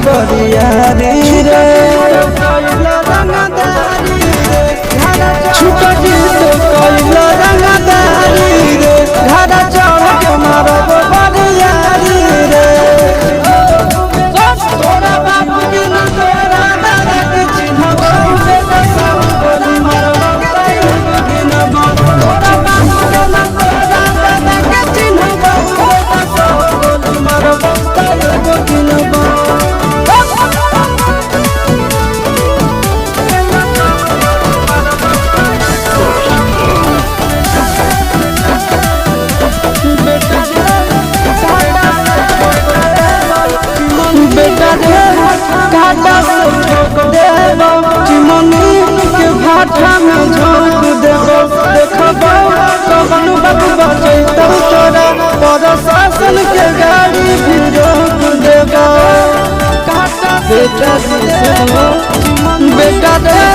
बरियारी रे छुटा गीत कैल रंगदारी रे घरा चढ़ के मारब बरियारी रे तोरा बाबू के न तोरा दादा के चिन्हब बेटा सब गोली मारब गिनब तोरा बाबू के न तोरा दादा के चिन्हब बेटा सब गोली मारब गिनब बेटा रे घाटा से ठोक देब चिमनी के भाटा में झोंक देब देखब कवन बाबू बचैतौ तोरा प्रशासन के गाड़ी भी रोक देब बेटा रे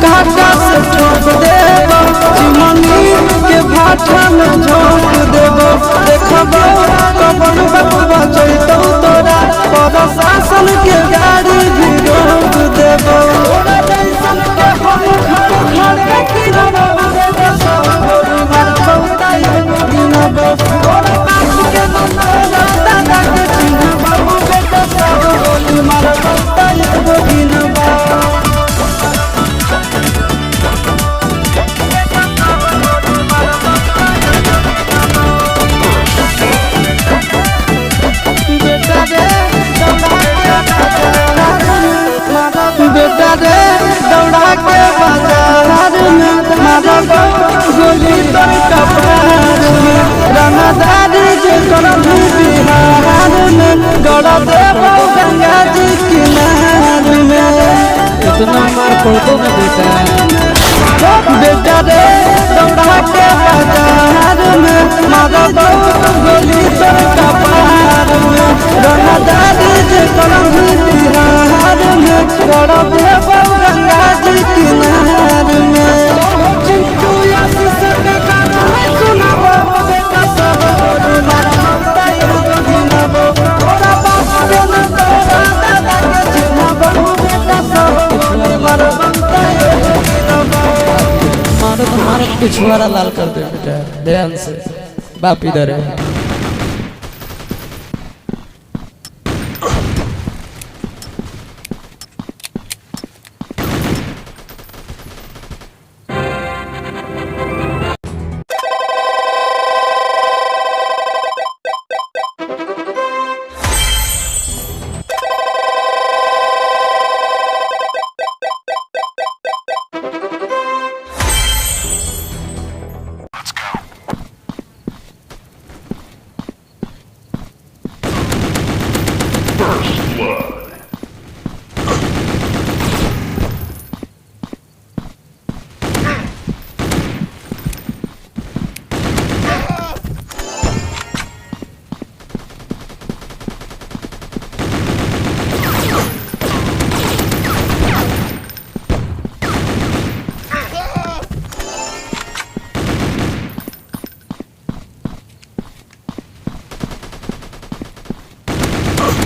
घाटा से ठोक देब चिमनी के भाटा में झोंक देब देखब कवन बाबू बचैतौ तोरा प्रशासन के गाड़ी भी रोक देब बेटा रे दौड़ा के बाजार में मारब गोली तो कपार में रंगदारी जे करब बिहार में गड़ा देब गंगा जी किनार में इतना मार पड़तो ना बेटा रे दौड़ा के बाजार में मारब गोली तो कपार में रंगदारी जे करब बिहार में गड़ा देब गंगा जी किनार में चिंटू आशीष के गाना सुनाब बेटा सब गोली मारब गिनब तोरा बाप के न तोरा दादा के चिन्हब बेटा सब गोली मारब गिनब मारो तो मारो पिछवाड़ा लाल कर दे बेटा ध्यान से बाप इधर है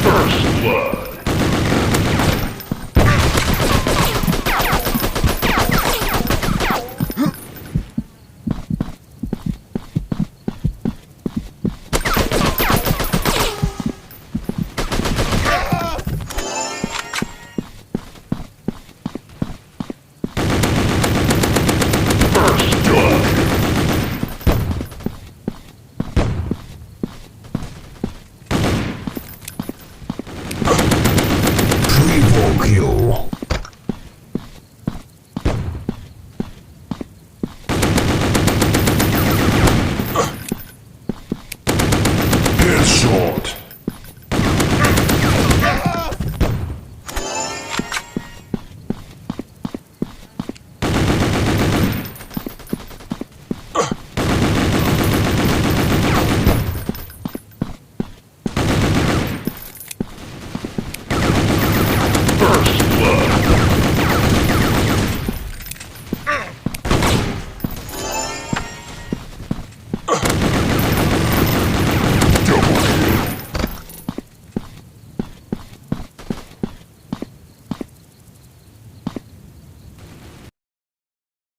First blood.